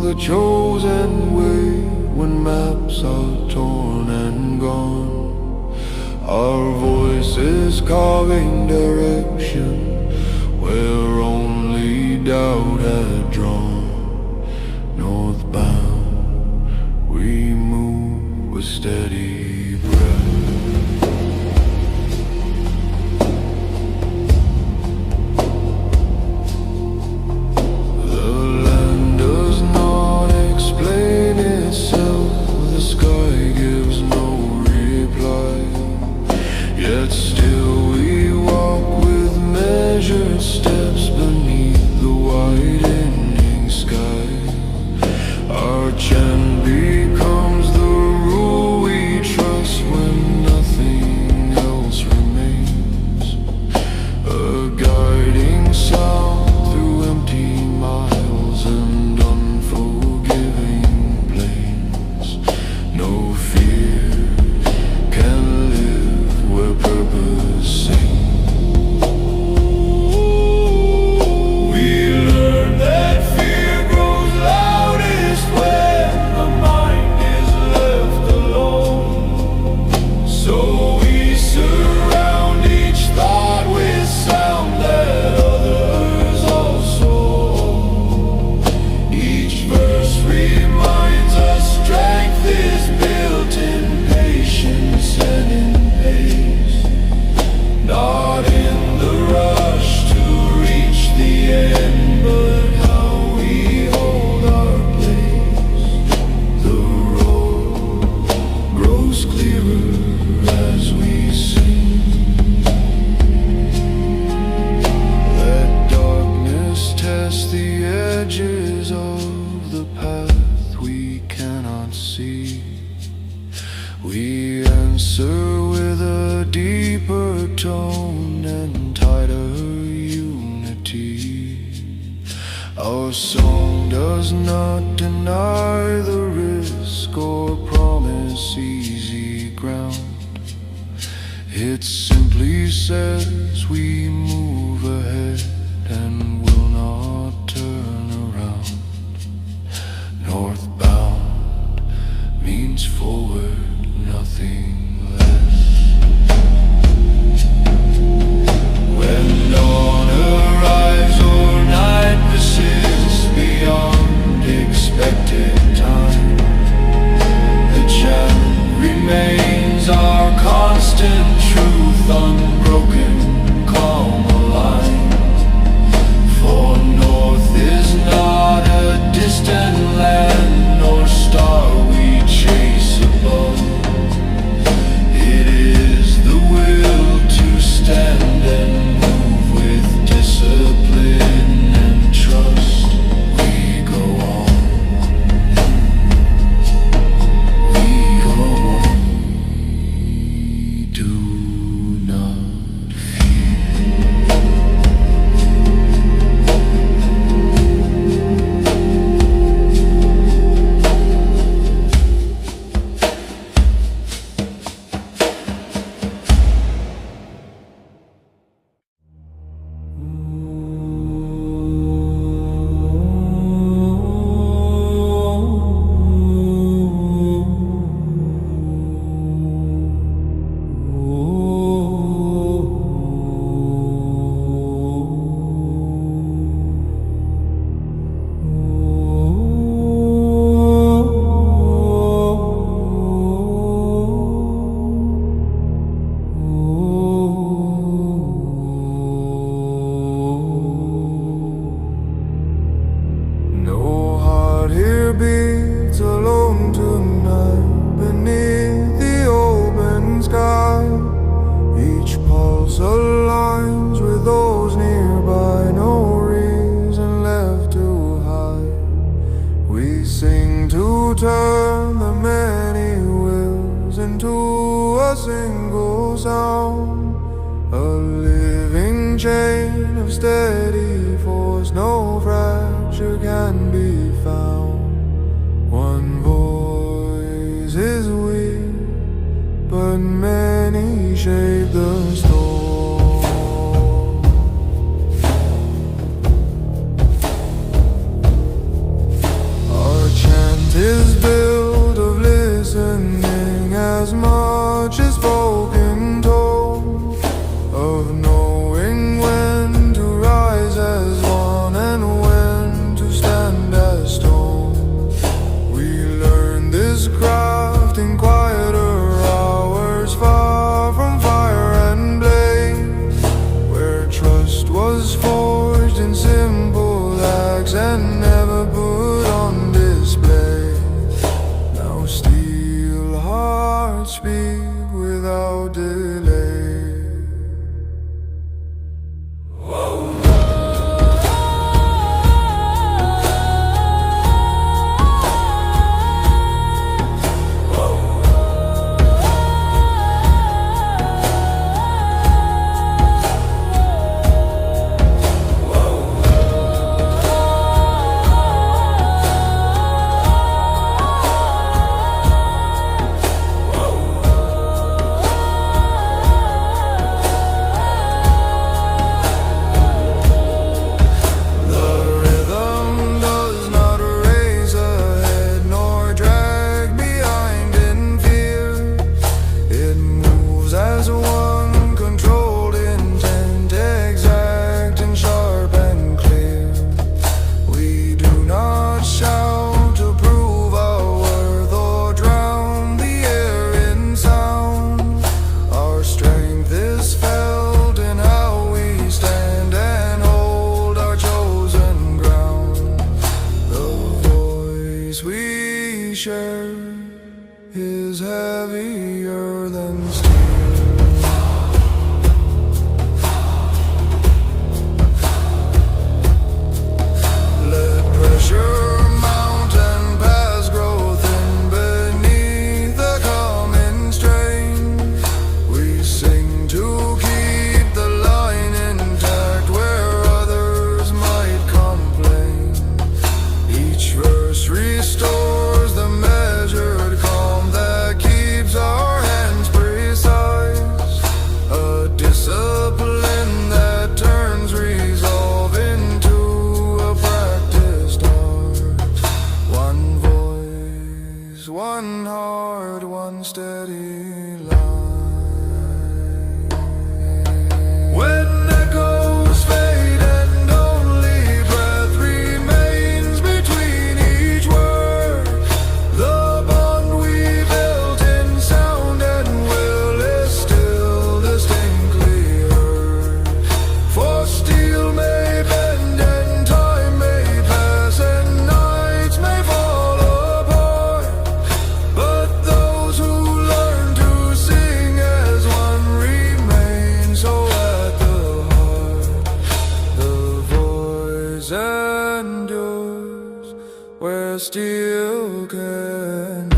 the chosen way when maps are torn and gone. Our voices carving direction where only doubt had drawn. Northbound we move with steady breath. Steps beneath the widening sky. Our chant becomes the rule we trust when nothing else remains. A guiding sound through empty miles and unforgiving plains. No fear can live where purpose sings. We answer with a deeper tone and tighter unity. Our song does not deny the risk or promise easy ground. It simply says we move ahead and will not turn around. Northbound means forward, nothing less. When dawn arrives or night persists beyond expected time, the chant remains our constant truth, unbroken, calm, aligned. For north is not a distant land nor star we chase above. It is the will to stand and move with discipline and trust. We go on, we go on. We do not fear. Beats alone tonight beneath the open sky. Each pulse aligns with those nearby, no reason left to hide. We sing to turn the many wills into a single sound, a living chain of steady force, no fracture can be found. One voice is we, but many shape the storm. Our speed without delay. Is heavier than steel. Let pressure mount and pass growth in beneath the coming strain. We sing to keep the line intact where others might complain. Each verse restores the measured calm that keeps our hands precise. A discipline that turns resolve into a practiced art. One voice, one heart, one steady line. When echoes fade and only breath remains between each word, the bond we built in sound and will is still distinctly heard. For steel may bend and time may pass and nights may fall apart, but those who learn to sing as one remain. So at the heart, the voice endures where steel cannot.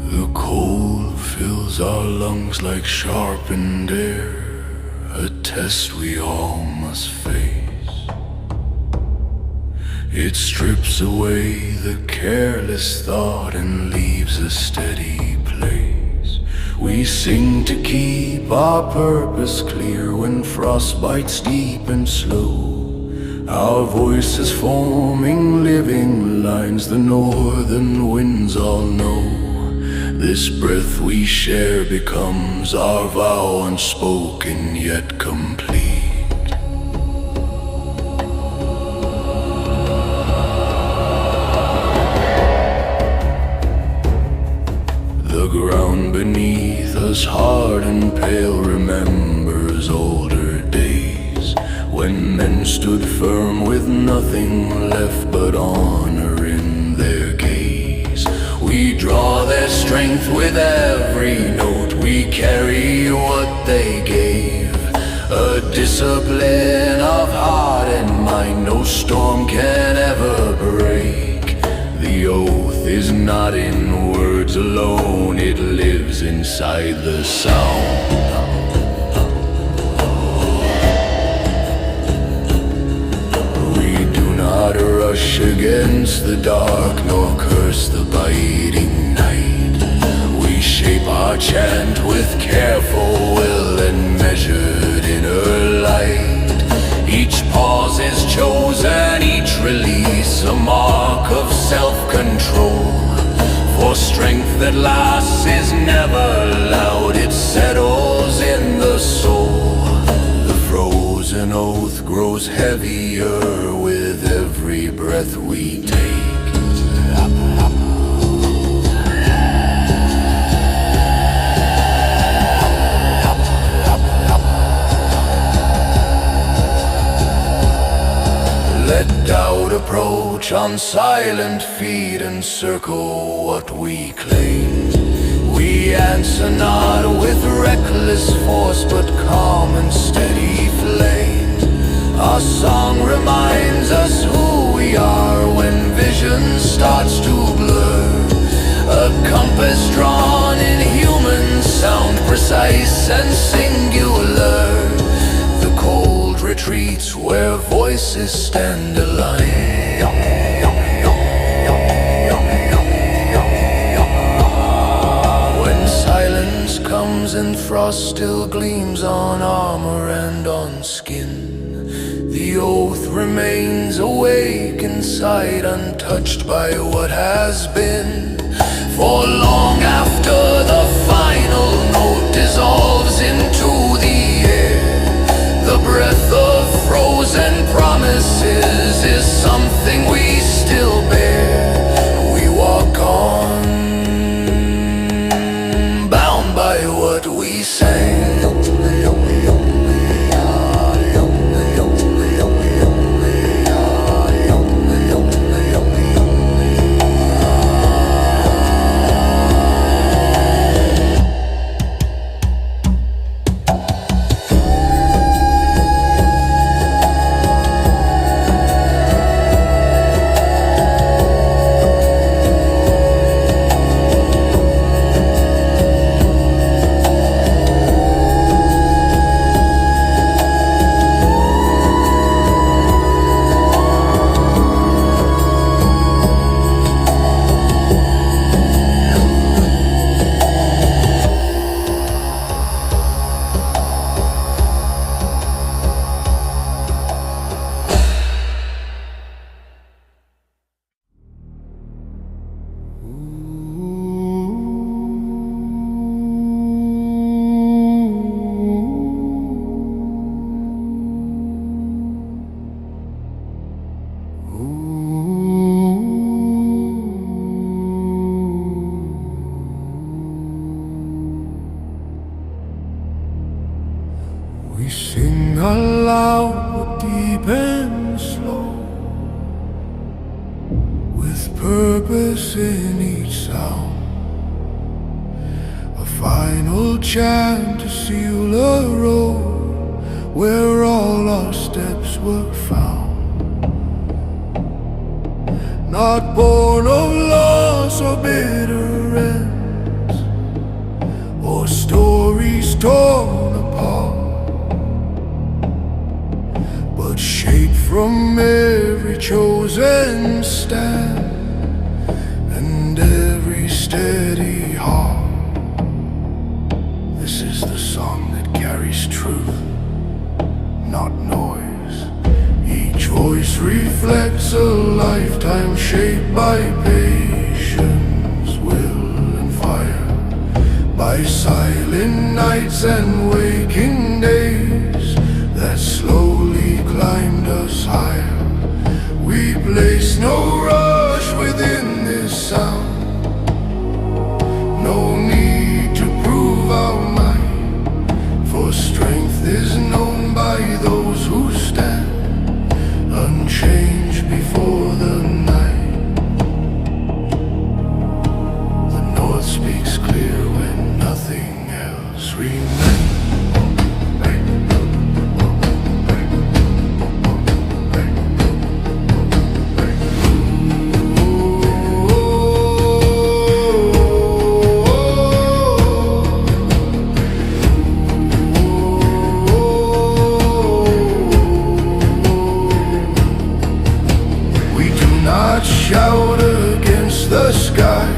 The cold fills our lungs like sharpened air, a test we all must face. It strips away the careless thought and leaves a steady place. We sing to keep our purpose clear when frost bites deep and slow. Our voices forming living lines the northern winds all know. This breath we share becomes our vow, unspoken yet complete. The ground beneath us, hard and pale, remembers older days when men stood stood firm with nothing left but honor in their gaze. We draw their strength with every note, we carry what they gave. A discipline of heart and mind no storm can ever break. The oath is not in words alone, it lives inside the sound. Not rush against the dark, nor curse the biting night. We shape our chant with careful will and measured inner light. Each pause is chosen, each release a mark of self-control. For strength that lasts is never loud, it settles in the soul. An oath grows heavier with every breath we take. Let doubt approach on silent feet and circle what we claim. We answer not with reckless force, but calm and steady flame. Our song reminds us who we are when vision starts to blur. A compass drawn in human sound, precise and singular. The cold retreats where voices stand aligned. Comes and frost still gleams on armor and on skin. The oath remains awake inside, untouched by what has been. For long after the final note dissolves into the air, the breath of frozen promises is something we still bear. We walk on, by what we sang. We sing aloud, deep and slow, with purpose in each sound. A final chant to seal a road where all our steps were found. Not born of loss or bitter ends, or stories torn apart, but shaped from every chosen stand and every steady heart. This is the song that carries truth, not noise. Each voice reflects a lifetime shaped by patience, will and fire, by silent nights and waking days that slowly climbed us higher. We place no rush within this sound, no need to prove our might, for strength is known by those who stand sky.